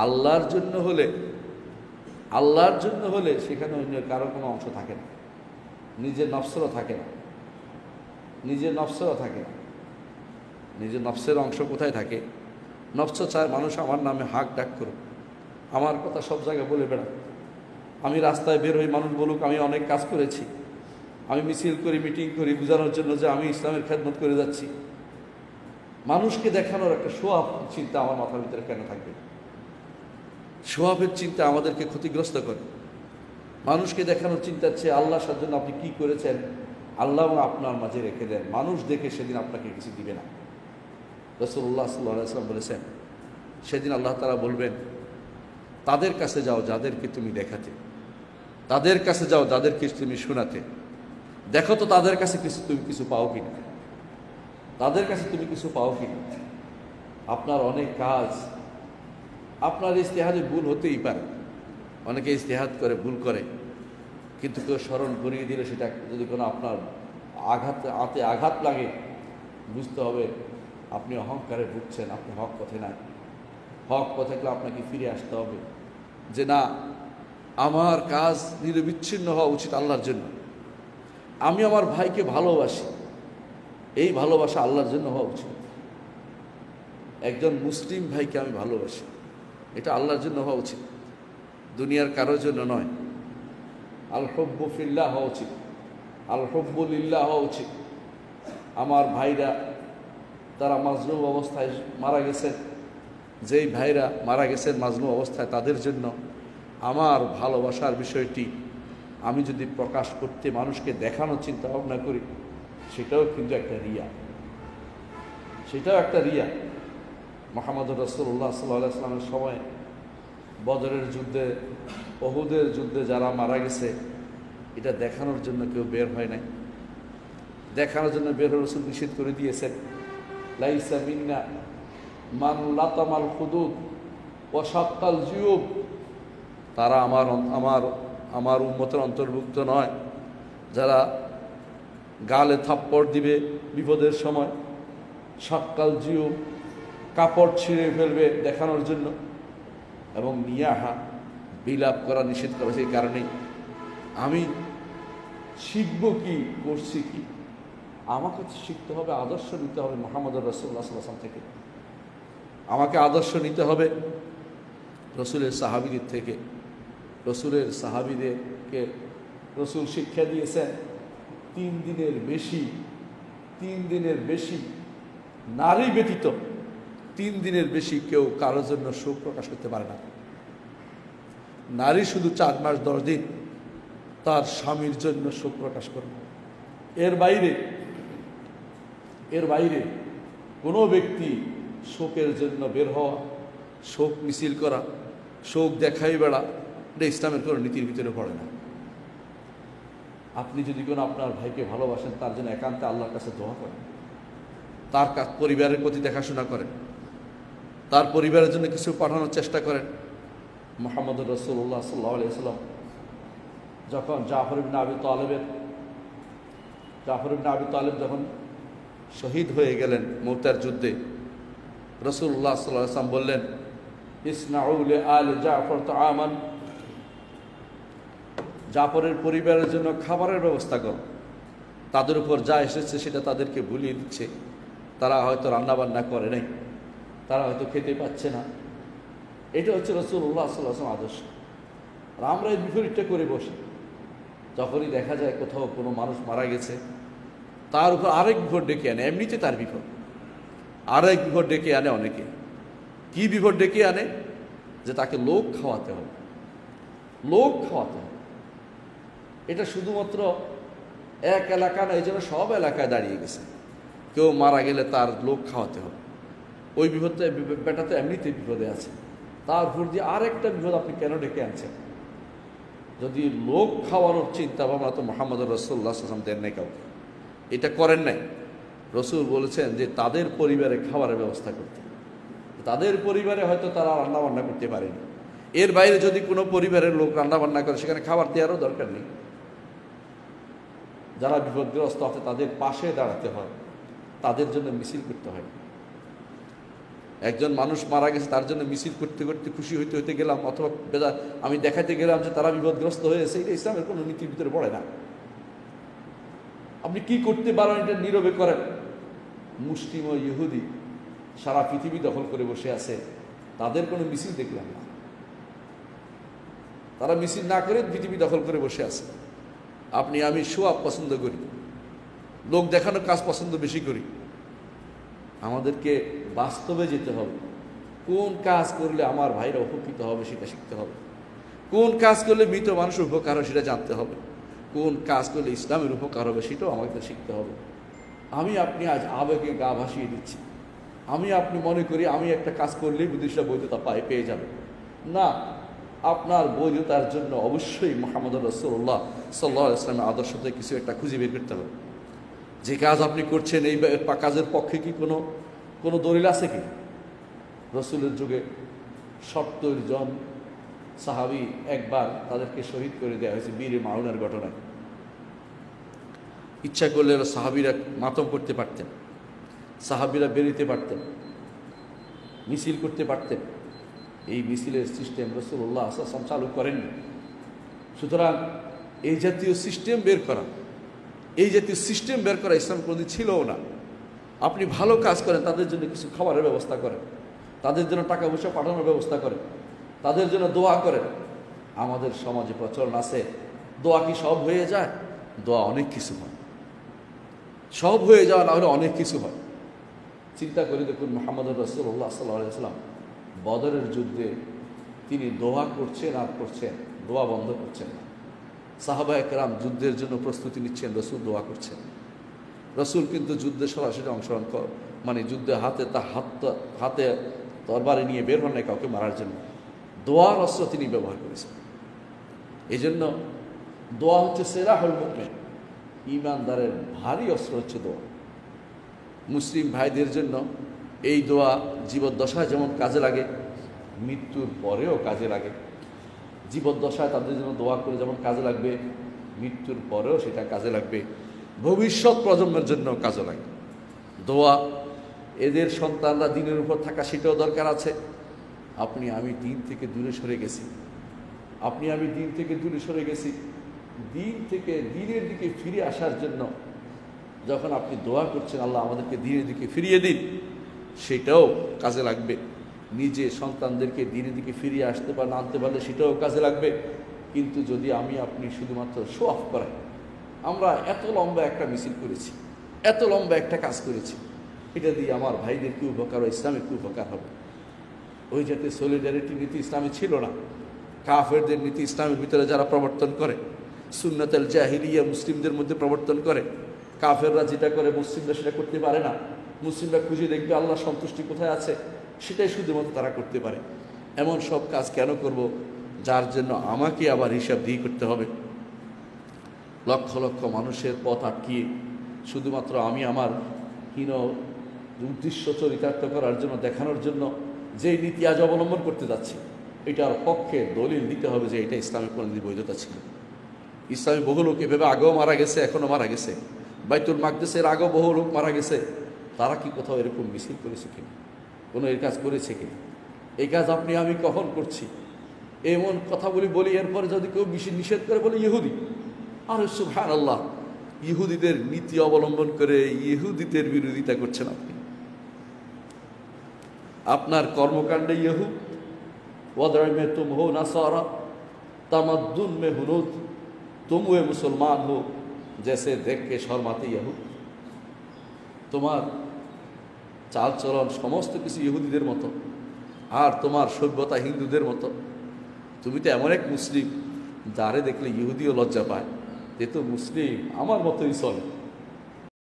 আল্লাহর জন্য হলে, আল্লাহর জন্য হলে সেখানে অন্য কারো কোনো অংশ থাকে না, নিজের নফসেরও থাকে না, নিজের নফসেরও থাকে না। নিজের নফসের অংশ কোথায় থাকে? নফস চায় মানুষ আমার নামে হাক ডাক করুক, আমার কথা সব জায়গায় বলে বেড়াক, আমি রাস্তায় বের হই মানুষ বলুক আমি অনেক কাজ করেছি, আমি মিছিল করি, মিটিং করি বোঝানোর জন্য যে আমি ইসলামের খেদমত করে যাচ্ছি। মানুষকে দেখানোর একটা শোয়াব চিন্তা আমার মাথার ভিতরে কেন থাকবে? শোয়াবের চিন্তা আমাদেরকে ক্ষতিগ্রস্ত করে। মানুষকে দেখানোর চিন্তার চেয়ে আল্লাহর জন্য আপনি কি করেছেন আল্লাহ আপনার মাঝে রেখে দেন, মানুষ দেখে সেদিন আপনাকে কিছু দিবে না। রাসূলুল্লাহ সাল্লাল্লাহু আলাইহি ওয়াসাল্লাম বলেছেন, সেদিন আল্লাহ তাআলা বলবেন, তাদের কাছে যাও যাদেরকে তুমি দেখাতে, তাদের কাছে যাও যাদেরকে তুমি শোনাতে, দেখো তো তাদের কাছে তুমি কিছু পাও কিনা, তাদের কাছে তুমি কিছু পাও কিনা। আপনার অনেক কাজ, আপনার ইজতিহাদে ভুল হতেই পারে, অনেকে ইজতিহাদ করে ভুল করে, কিন্তু কেউ স্মরণ করিয়ে দিলে সেটা যদি কোনো আপনার আঘাত লাগে, বুঝতে হবে আপনি অহংকারে ভুগছেন, আপনি হক পথে নাই। হক পথে গেলে আপনাকে ফিরে আসতে হবে যে না, আমার কাজ নিরবিচ্ছিন্ন হওয়া উচিত আল্লাহর জন্য, আমি আমার ভাইকে ভালোবাসি, এই ভালোবাসা আল্লাহর জন্য হওয়া উচিত। একজন মুসলিম ভাইকে আমি ভালোবাসি, এটা আল্লাহর জন্য হওয়া উচিত, দুনিয়ার কারোর জন্য নয়। আল হুব্বু ফিল্লাহ হওয়া উচিত, আল হুব্বু লিল্লাহ হওয়া উচিত। আমার ভাইরা তারা মাজলুম অবস্থায় মারা গেছেন, যেই ভাইরা মারা গেছেন মাজলুম অবস্থায়, তাদের জন্য আমার ভালোবাসার বিষয়টি আমি যদি প্রকাশ করতে মানুষকে দেখানোর চিন্তা ভাবনা করি, সেটাও কিন্তু একটা রিয়া, সেটাও একটা রিয়া। মুহাম্মদুর রাসূলুল্লাহ সাল্লাল্লাহু আলাইহি ওয়াসাল্লামের সময় বদরের যুদ্ধে, উহুদের যুদ্ধে যারা মারা গেছে, এটা দেখানোর জন্য কেউ বের হয় নাই, দেখানোর জন্য বের হয়ে রাসূল নিষেধ করে দিয়েছেন, লাইসা মিন্না মান লাতামাল হুদুদ ওয়া শাক্কাল জিয়ুব, তারা আমার উম্মতের অন্তর্ভুক্ত নয় যারা গালে থাপ্পড় দিবে বিপদের সময়, শাক্কাল জিয়ুব কাপড় ছিঁড়ে ফেলবে দেখানোর জন্য, এবং নিয়াহা বিলাপ করা নিষেধ করা। সেই কারণেই আমি শিখব কি, করছি কি, আমাকে শিখতে হবে, আদর্শ নিতে হবে মুহাম্মদুর রাসূলুল্লাহ সাল্লাল্লাহু আলাইহি ওয়াসাল্লাম থেকে, আমাকে আদর্শ নিতে হবে রসুলের সাহাবীদের থেকে। রসুলের সাহাবীদেরকে রসুল শিক্ষা দিয়েছেন 3 দিনের বেশি নারী ব্যতীত 3 দিনের বেশি কেউ কারোর জন্য শোক প্রকাশ করতে পারে না। নারী শুধু 4 মাস 10 দিন তার স্বামীর জন্য শোক প্রকাশ করবে, এর বাইরে কোনো ব্যক্তি শোকের জন্য বের হওয়া, শোক মিছিল করা, শোক দেখাই বেড়া, এটা ইসলামের কোনো নীতির ভিতরে পড়ে না। আপনি যদি কোনো আপনার ভাইকে ভালোবাসেন, তার জন্য একান্তে আল্লাহর কাছে দোয়া করেন, তার পরিবারের প্রতি দেখাশোনা করেন, তার পরিবারের জন্য কিছু পাঠানোর চেষ্টা করেন। মুহাম্মদুর রাসূলুল্লাহ সাল্লাল্লাহু আলাইহি ওয়াসাল্লাম যখন জাফর ইবনে আবি তালেব যখন শহীদ হয়ে গেলেন মুতার যুদ্ধে, রাসূলুল্লাহ সাল্লাল্লাহু আলাইহি ওয়াসাল্লাম বললেন, ইসনাউ লি আলি জাফর তাআমান, জাফরের পরিবারের জন্য খাবারের ব্যবস্থা করো, তাদের উপর যা এসেছে সেটা তাদেরকে ভুলিয়ে দিচ্ছে, তারা হয়তো রান্নাবান্না করে নাই, তারা হয়তো খেতে পাচ্ছে না। এটা হচ্ছে রাসূলুল্লাহ সাল্লাল্লাহু আলাইহি ওয়াসাল্লাম আদর্শ। আর আমরা এই বিপরীতটা করে বসি, যখনই দেখা যায় কোথাও কোনো মানুষ মারা গেছে, তার উপর আরেক বিপদ ডেকে আনে, এমনিতে তার বিপদ, আরেক বিপদ ডেকে আনে অনেকে। কি বিপদ ডেকে আনে? যে তাকে লোক খাওয়াতে হবে। এটা শুধুমাত্র এক এলাকা না, এই জন্য সব এলাকায় দাঁড়িয়ে গেছে। কেউ মারা গেলে তার লোক খাওয়াতে হবে, ওই বিপদটা বেটা তো এমনিতে বিপদে আছে, তার উপর দিয়ে আরেকটা বিপদ আপনি কেন ডেকে আনছেন? যদি লোক খাওয়ানোর চিন্তা ভাবনা তো মুহাম্মদুর রাসূলুল্লাহ সাল্লাল্লাহু আলাইহি ওয়াসাল্লাম দেন নাই কাউকে, এটা করেন নাই। রসুল বলেছেন যে তাদের পরিবারে খাবারের ব্যবস্থা করতে, তাদের পরিবারে হয়তো তারা রান্নাবান্না করতে পারেনি, এর বাইরে যদি কোনো পরিবারের লোক রান্নাবান্না করে সেখানে খাবার দেওয়ারও দরকার নেই। যারা বিপদগ্রস্ত আছে তাদের পাশে দাঁড়াতে হয়, তাদের জন্য মিছিল করতে হয়। একজন মানুষ মারা গেছে, তার জন্য মিছিল করতে করতে খুশি হইতে হইতে গেলাম, অথবা আমি দেখাতে গেলাম যে তারা বিপদগ্রস্ত হয়েছে, এটা ইসলামের কোনো নীতির ভিতরে পড়ে না। আপনি কি করতে পারেন এটা নীরবে করেন। মুসলিম ও ইহুদি সারা পৃথিবী দখল করে বসে আছে, তাদের কোনো মিছিল দেখলাম না। তারা মিছিল না করে পৃথিবী দখল করে বসে আছে। আপনি আমি শো আপ পছন্দ করি, লোক দেখানোর কাজ পছন্দ বেশি করি। আমাদেরকে বাস্তবে যেতে হবে। কোন কাজ করলে আমার ভাইরা উপকৃত হবে সেটা শিখতে হবে। কোন কাজ করলে মৃত মানুষের উপকার হবে সেটা জানতে হবে। কোন কাজ করলে ইসলামের উপকার হবে সেটাও আমাদের শিখতে হবে। আমি আপনি আজ আবেগে গা ভাসিয়ে দিচ্ছি, আমি আপনি মনে করি আমি একটা কাজ করলেই বিদেশিরা বৈধতা পেয়ে যাবে না। আপনার বৈধতার জন্য অবশ্যই মুহাম্মদ রাসূলুল্লাহ সাল্লাল্লাহু আলাইহি ওয়াসাল্লামের আদর্শ থেকে কিছু একটা খুঁজে বের করতে হবে। যে কাজ আপনি করছেন এই কাজের পক্ষে কি কোনো দলিল আছে কি? রসুলের যুগে 70 জন সাহাবী একবার তাদেরকে শহীদ করে দেওয়া হয়েছে বীরে মাউনার ঘটনায়। ইচ্ছা করলে সাহাবীরা মাতম করতে পারতেন, সাহাবীরা বেরোতে পারতেন, মিছিল করতে পারতেন। এই মিছিলের সিস্টেম রাসূলুল্লাহ সাল্লাল্লাহু আলাইহি ওয়াসাল্লাম চালু করেননি। সুতরাং এই জাতীয় সিস্টেম বের করা ইসলাম কোনোদিন ছিলও না। আপনি ভালো কাজ করেন, তাদের জন্য কিছু খাবারের ব্যবস্থা করেন, তাদের জন্য টাকা পয়সা পাঠানোর ব্যবস্থা করেন, তাদের জন্য দোয়া করেন। আমাদের সমাজে প্রচলন আছে, দোয়া কি সব হয়ে যায়? দোয়া অনেক কিছু হয়, সব হয়ে যাওয়া না হলে অনেক কিছু হয়। চিন্তা করে দেখুন, মুহাম্মদ রাসূলুল্লাহ সাল্লাল্লাহু আলাইহি ওয়াসাল্লাম বদরের যুদ্ধে তিনি দোয়া করছেন আর করছেন, দোয়া বন্ধ করছেন না। সাহাবায়ে কেরাম যুদ্ধের জন্য প্রস্তুতি নিচ্ছেন, রসুল দোয়া করছেন। রসুল কিন্তু যুদ্ধে সরাসরি অংশগ্রহণ যুদ্ধে হাতে তরবারি নিয়ে বের হন নাই কাউকে মারার জন্য। দোয়ার অস্ত্র তিনি ব্যবহার করেছেন। এই জন্য দোয়া হচ্ছে সিলাহুল মুমিন, ঈমানদারের ভারী অস্ত্র হচ্ছে দোয়া। মুসলিম ভাইদের জন্য এই দোয়া জীবদ্দশায় যেমন কাজে লাগে, মৃত্যুর পরেও কাজে লাগে। জীবদ্দশায় তাদের জন্য দোয়া করে যেমন কাজে লাগবে, মৃত্যুর পরেও সেটা কাজে লাগবে, ভবিষ্যৎ প্রজন্মের জন্য কাজে লাগে। দোয়া এদের সন্তানরা দিনের উপর থাকা সেটাও দরকার আছে। আপনি আমি দিন থেকে দূরে সরে গেছি, দিন থেকে দিনের দিকে ফিরে আসার জন্য যখন আপনি দোয়া করছেন, আল্লাহ আমাদেরকে দিনের দিকে ফিরিয়ে দিন, সেটাও কাজে লাগবে। নিজে সন্তানদেরকে দিনের দিকে ফিরিয়ে আসতে না আনতে পারলে সেটাও কাজে লাগবে। কিন্তু যদি আমি আপনি শুধুমাত্র শো অফ করাই, আমরা এত লম্বা একটা মিছিল করেছি, এত লম্বা একটা কাজ করেছি, এটা দিয়ে আমার ভাইদের কি উপকার হবে, ইসলামের কি উপকার হবে? ওই জাতীয় সলিডারিটি নীতি ইসলামে ছিল না। কাফেরদের নীতি ইসলামের ভিতরে যারা প্রবর্তন করে, সুন্নাতুল জাহিলিয়া মুসলিমদের মধ্যে প্রবর্তন করে। কাফেররা যেটা করে মুসলিমরা সেটা করতে পারে না। মুসলিমরা খুঁজে দেখবে আল্লাহর সন্তুষ্টি কোথায় আছে, সেটাই শুধুমাত্র তারা করতে পারে। এমন সব কাজ কেন করব যার জন্য আমাকে আবার হিসাব দিয়ে করতে হবে? লক্ষ লক্ষ মানুষের পথ আটকিয়ে শুধুমাত্র আমি আমার হীন উদ্দেশ্য চরিতার্থ করার জন্য, দেখানোর জন্য যে নীতি আজ অবলম্বন করতে যাচ্ছি, এটার পক্ষে দলিল দিতে হবে যে এটা ইসলামের কোনোদিন বৈধতা ছিল। ইসলামে বহু লোক এভাবে আগেও মারা গেছে, এখনও মারা গেছে। বাইতুল মাকদেসের আগেও বহু লোক মারা গেছে। তারা কি কোথাও এরকম মিছিল করেছে কিনা, কোনো এর কাজ করেছে কিনা? এই কাজ আপনি আমি কখন করছি? এমন কথা বলি এরপরে যদি কেউ নিষেধ করে বলে ইহুদি, আরে সুবহানাল্লাহ, ইহুদিদের নীতি অবলম্বন করে ইহুদিদের বিরোধিতা করছেন আপনি। আপনার কর্মকাণ্ডে ইহুদ, ওয়াদর মে তুম হো নাসারা, তামাদ্দুন মে হুনুদ, তুম হুয়ে মুসলমান হো জैसे देख के शर्माते ইহুদ। তোমার চালচলন সমস্ত কিছু ইহুদিদের মতো, আর তোমার সভ্যতা হিন্দুদের মতো। তুমি তো এমন এক মুসলিম যারে দেখলে ইহুদিও লজ্জা পায়, এ তো মুসলিম, আমার মতোই চলে।